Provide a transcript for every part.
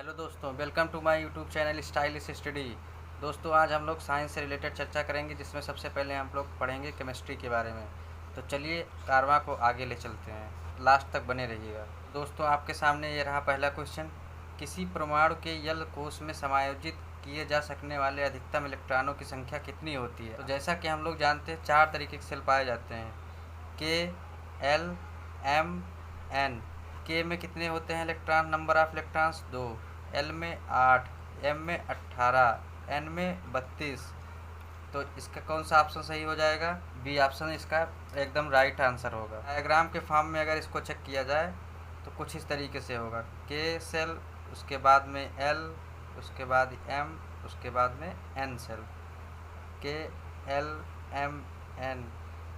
Hello दोस्तों, welcome to my YouTube channel stylish study. दोस्तों, आज हम लोग साइंस से रिलेटेड चर्चा करेंगे, जिसमें सबसे पहले हम लोग पढ़ेंगे केमिस्ट्री के बारे में। तो चलिए कारवां को आगे ले चलते हैं, लास्ट तक बने रहिएगा। दोस्तों, आपके सामने ये रहा पहला क्वेश्चन। किसी परमाणु के यल कोश में समायोजित किए जा सकने वाले अधिकतम इलेक्ट्रॉनों की संख्या कितनी होती है? तो जैसा कि हम लोग जानते हैं, 4 तरीके के सेल पाए जाते हैं, के, एल, एम, एन। के में कितने होते हैं electron? Number of electrons 2, L में 8, एम में 18, एन में 32। तो इसका कौन सा ऑप्शन सही हो जाएगा? बी ऑप्शन इसका एकदम राइट आंसर होगा। डायग्राम के फॉर्म में अगर इसको चेक किया जाए तो कुछ इस तरीके से होगा। के सेल, उसके बाद में एल, उसके बाद एम, उसके बाद में एन सेल। के, एल, एम, एन।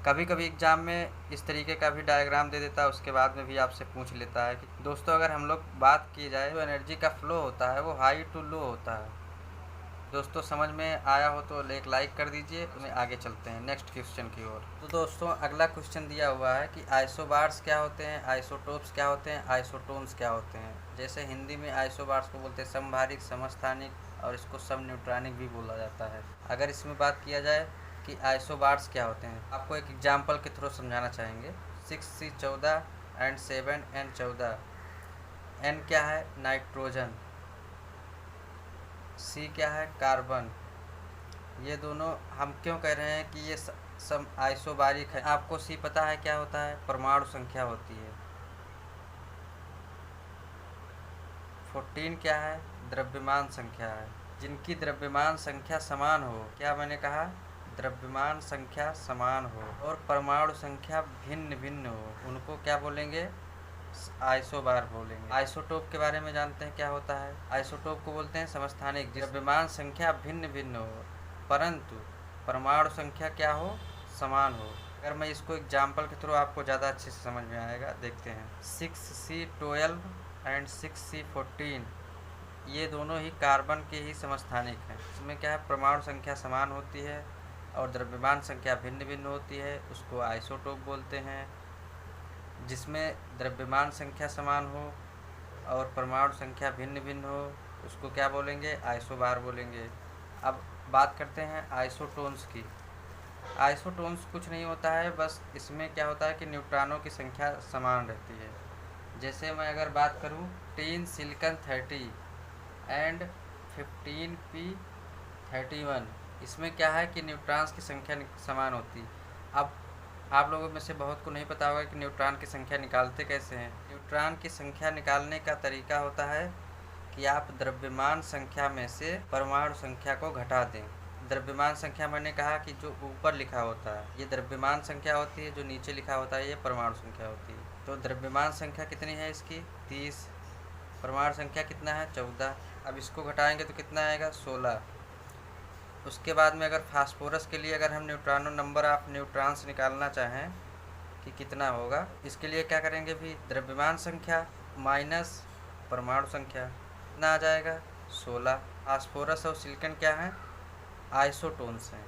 कभी कभी एग्जाम में इस तरीके का भी डायग्राम दे देता है, उसके बाद में भी आपसे पूछ लेता है कि दोस्तों, अगर हम लोग बात की जाए तो एनर्जी का फ्लो होता है वो हाई टू लो होता है। दोस्तों, समझ में आया हो तो एक लाइक कर दीजिए। तो आगे चलते हैं नेक्स्ट क्वेश्चन की ओर। तो दोस्तों, अगला क्वेश्चन दिया हुआ है कि आइसोबार्स क्या होते हैं, आइसोटोप्स क्या होते हैं, आइसोटोन्स क्या होते हैं। जैसे हिंदी में आइसोबार्स को बोलते हैं समभारिक, समस्थानिक, और इसको सम न्यूट्रॉनिक भी बोला जाता है। अगर इसमें बात किया जाए कि आइसोबार्स क्या होते हैं, आपको एक एग्जाम्पल के थ्रू समझाना चाहेंगे। 6C14 and 7N14। N क्या है? नाइट्रोजन। C क्या है? कार्बन। ये दोनों हम क्यों कह रहे हैं कि ये सब आइसोबारिक है? आपको C पता है क्या होता है? परमाणु संख्या होती है। 14 क्या है? द्रव्यमान संख्या है। जिनकी द्रव्यमान संख्या समान हो, क्या मैंने कहा? द्रव्यमान संख्या समान हो और परमाणु संख्या भिन्न भिन्न हो, उनको क्या बोलेंगे? आइसोबार बोलेंगे। आइसोटोप के बारे में जानते हैं क्या होता है? आइसोटोप को बोलते हैं समस्थानिक, द्रव्यमान संख्या भिन्न भिन्न हो परंतु परमाणु संख्या क्या हो? समान हो। अगर मैं इसको एग्जाम्पल के थ्रू आपको ज़्यादा अच्छे से समझ में आएगा, देखते हैं। 6C12 एंड 6C14, ये दोनों ही कार्बन के ही समस्थानिक हैं। इसमें क्या है? परमाणु संख्या समान होती है और द्रव्यमान संख्या भिन्न भिन्न होती है, उसको आइसोटोप बोलते हैं। जिसमें द्रव्यमान संख्या समान हो और परमाणु संख्या भिन्न भिन्न हो, उसको क्या बोलेंगे? आइसोबार बोलेंगे। अब बात करते हैं आइसोटोन्स की। आइसोटोन्स कुछ नहीं होता है, बस इसमें क्या होता है कि न्यूट्रॉनों की संख्या समान रहती है। जैसे मैं अगर बात करूं 10 सिलिकॉन 30 एंड 15p31, इसमें क्या है कि न्यूट्रॉन्स की संख्या समान होती। अब आप लोगों में से बहुत को नहीं पता होगा कि न्यूट्रॉन की संख्या निकालते कैसे हैं। न्यूट्रॉन की संख्या निकालने का तरीका होता है कि आप द्रव्यमान संख्या में से परमाणु संख्या को घटा दें। द्रव्यमान संख्या मैंने कहा कि जो ऊपर लिखा होता है ये द्रव्यमान संख्या होती है, जो नीचे लिखा होता है ये परमाणु संख्या होती है। तो द्रव्यमान संख्या कितनी है इसकी? 30। परमाणु संख्या कितना है? 14। अब इसको घटाएंगे तो कितना आएगा? 16। उसके बाद में अगर फास्फोरस के लिए अगर हम नंबर ऑफ न्यूट्रॉन्स निकालना चाहें कि कितना होगा, इसके लिए क्या करेंगे? भी द्रव्यमान संख्या माइनस परमाणु संख्या, कितना आ जाएगा? 16। फास्फोरस और सिलिकॉन क्या है? आइसोटोन्स हैं।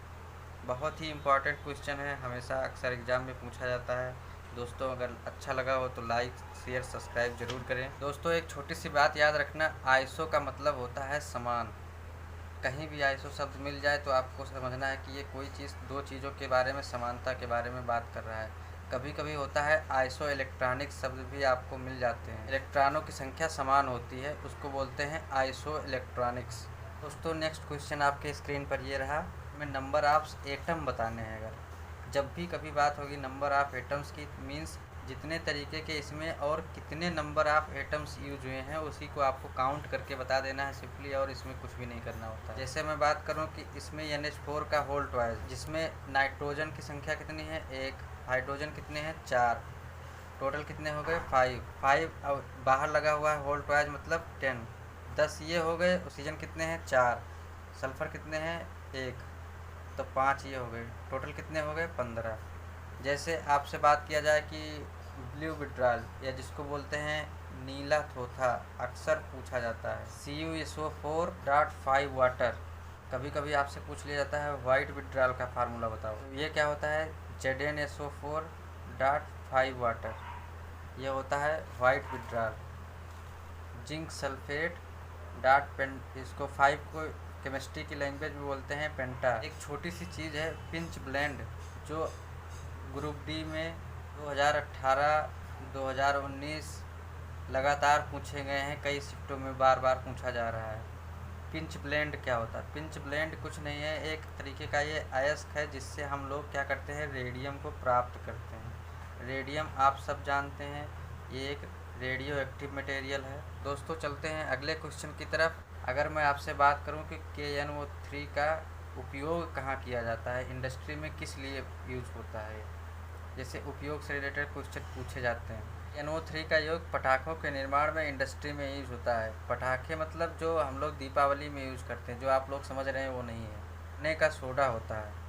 बहुत ही इम्पॉर्टेंट क्वेश्चन है, हमेशा अक्सर एग्जाम में पूछा जाता है। दोस्तों, अगर अच्छा लगा हो तो लाइक, शेयर, सब्सक्राइब जरूर करें। दोस्तों, एक छोटी सी बात याद रखना, आइसो का मतलब होता है समान। कहीं भी आइसो शब्द मिल जाए तो आपको समझना है कि ये कोई चीज़, दो चीज़ों के बारे में, समानता के बारे में बात कर रहा है। कभी कभी होता है आइसो इलेक्ट्रॉनिक शब्द भी आपको मिल जाते हैं, इलेक्ट्रॉनों की संख्या समान होती है, उसको बोलते हैं आइसो इलेक्ट्रॉनिक्स। दोस्तों, नेक्स्ट क्वेश्चन आपके स्क्रीन पर ये रहा। हमें नंबर ऑफ एटम बताने हैं। अगर जब भी कभी बात होगी नंबर ऑफ एटम्स की, मीन्स जितने तरीके के इसमें और कितने नंबर ऑफ एटम्स यूज हुए हैं उसी को आपको काउंट करके बता देना है सिंपली, और इसमें कुछ भी नहीं करना होता। जैसे मैं बात करूं कि इसमें NH4 का होल ट्वाइस, जिसमें नाइट्रोजन की संख्या कितनी है? 1। हाइड्रोजन कितने हैं? 4। टोटल कितने हो गए? 5 और बाहर लगा हुआ है होल ट्वाइस मतलब 10। 10 ये हो गए। ऑक्सीजन कितने हैं? 4। सल्फर कितने हैं? 1। तो 5 ये हो गए। टोटल कितने हो गए? 15। जैसे आपसे बात किया जाए कि ब्लू विड्रॉल, या जिसको बोलते हैं नीला थोथा, अक्सर पूछा जाता है। CuSO4.5 water. कभी कभी आपसे पूछ लिया जाता है वाइट विड्रॉल का फार्मूला बताओ। तो ये क्या होता है? ZnSO4.5 वाटर, ये होता है white vitriol. Zinc sulphate dot पेन, इसको 5 को केमिस्ट्री की लैंग्वेज में बोलते हैं पेंटा। एक छोटी सी चीज़ है पिंच ब्लेंड, जो ग्रुप डी में 2018 2019 लगातार पूछे गए हैं, कई शिफ्टों में बार बार पूछा जा रहा है। पिंच ब्लेंड क्या होता है? पिंच ब्लेंड कुछ नहीं है, एक तरीके का ये अयस्क है जिससे हम लोग क्या करते हैं, रेडियम को प्राप्त करते हैं। रेडियम आप सब जानते हैं, ये एक रेडियो एक्टिव मटेरियल है। दोस्तों चलते हैं अगले क्वेश्चन की तरफ। अगर मैं आपसे बात करूं कि KNO3 का उपयोग कहाँ किया जाता है, इंडस्ट्री में किस लिए यूज होता है, जैसे उपयोग से रिलेटेड क्वेश्चन पूछे जाते हैं। NO3 का योग पटाखों के निर्माण में इंडस्ट्री में यूज होता है। पटाखे मतलब जो हम लोग दीपावली में यूज करते हैं, जो आप लोग समझ रहे हैं वो नहीं है। खाने का सोडा होता है।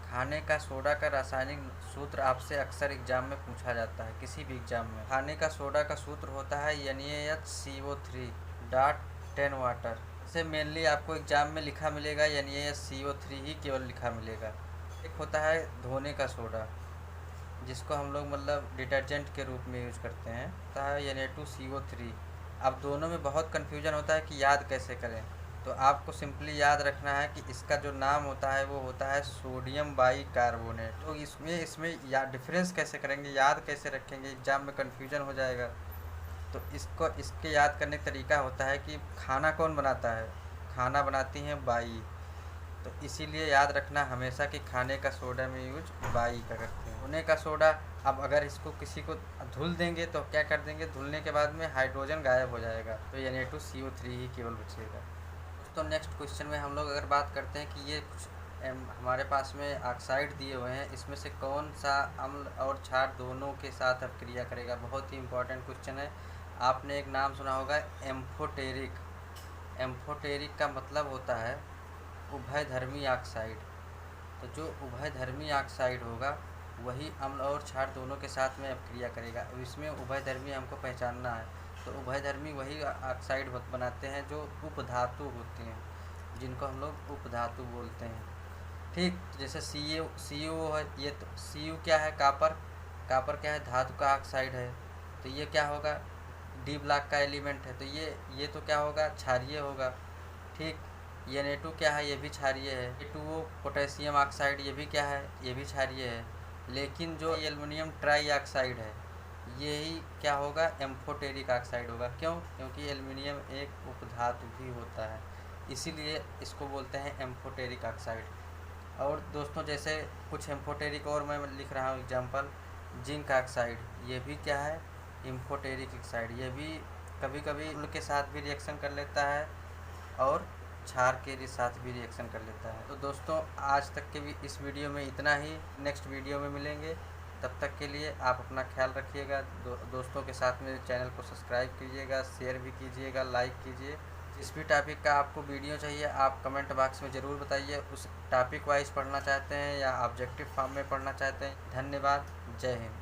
खाने का सोडा का रासायनिक सूत्र आपसे अक्सर एग्जाम में पूछा जाता है, किसी भी एग्जाम में। खाने का सोडा का सूत्र होता है NaHCO3 डॉट 10 वाटर। से मेनली आपको एग्जाम में लिखा मिलेगा NaHCO3 ही केवल लिखा मिलेगा। एक होता है धोने का सोडा, जिसको हम लोग मतलब डिटर्जेंट के रूप में यूज करते हैं, होता है Na2CO3। अब दोनों में बहुत कन्फ्यूजन होता है कि याद कैसे करें, तो आपको सिंपली याद रखना है कि इसका जो नाम होता है वो होता है सोडियम बाइकार्बोनेट। तो इसमें डिफरेंस कैसे करेंगे, याद कैसे रखेंगे, एग्जाम में कन्फ्यूजन हो जाएगा। तो इसके याद करने का तरीका होता है कि खाना कौन बनाता है, खाना बनाती हैं बाई। तो इसीलिए याद रखना हमेशा कि खाने का सोडा में यूज बाई का करते हैं। धुलने का सोडा, अब अगर इसको किसी को धुल देंगे तो क्या कर देंगे, धुलने के बाद में हाइड्रोजन गायब हो जाएगा, तो Na2CO3 ही केवल बचेगा। तो नेक्स्ट क्वेश्चन में हम लोग अगर बात करते हैं कि ये कुछ हमारे पास में ऑक्साइड दिए हुए हैं, इसमें से कौन सा अम्ल और क्षार दोनों के साथ अभिक्रिया करेगा। बहुत ही इंपॉर्टेंट क्वेश्चन है। आपने एक नाम सुना होगा एम्फोटेरिक। एम्फोटेरिक का मतलब होता है उभयधर्मी ऑक्साइड। तो जो उभयधर्मी ऑक्साइड होगा वही अम्ल और क्षार दोनों के साथ में अभिक्रिया करेगा। अब इसमें उभयधर्मी हमको पहचानना है, तो उभयधर्मी वही ऑक्साइड बनाते हैं जो उपधातु होते हैं, जिनको हम लोग उपधातु बोलते हैं। ठीक, जैसे CuO है, ये तो Cu क्या है, कापर। कापर क्या है, धातु का ऑक्साइड है, तो ये क्या होगा, डी ब्लॉक का एलिमेंट है, तो ये तो क्या होगा, क्षारीय होगा। ठीक, Na2 क्या है, ये भी क्षारीय है। A2O पोटेशियम ऑक्साइड, ये भी क्या है, ये भी क्षारीय है। लेकिन जो एल्युमिनियम ट्राई ऑक्साइड है, यही क्या होगा, एम्फोटेरिक ऑक्साइड होगा। क्यों? क्योंकि एल्युमिनियम एक उपधातु भी होता है, इसीलिए इसको बोलते हैं एम्फोटेरिक ऑक्साइड। और दोस्तों जैसे कुछ एम्फोटेरिक और मैं लिख रहा हूँ एग्जांपल, जिंक ऑक्साइड, ये भी क्या है, एम्फोटेरिक ऑक्साइड। ये भी कभी कभी उनके साथ भी रिएक्शन कर लेता है और क्षार के साथ भी रिएक्शन कर लेता है। तो दोस्तों आज तक के भी इस वीडियो में इतना ही। नेक्स्ट वीडियो में मिलेंगे, तब तक के लिए आप अपना ख्याल रखिएगा। दोस्तों के साथ मेरे चैनल को सब्सक्राइब कीजिएगा, शेयर भी कीजिएगा, लाइक कीजिए। जिस भी टॉपिक का आपको वीडियो चाहिए आप कमेंट बॉक्स में ज़रूर बताइए। उस टॉपिक वाइज पढ़ना चाहते हैं या ऑब्जेक्टिव फॉर्म में पढ़ना चाहते हैं। धन्यवाद, जय हिंद।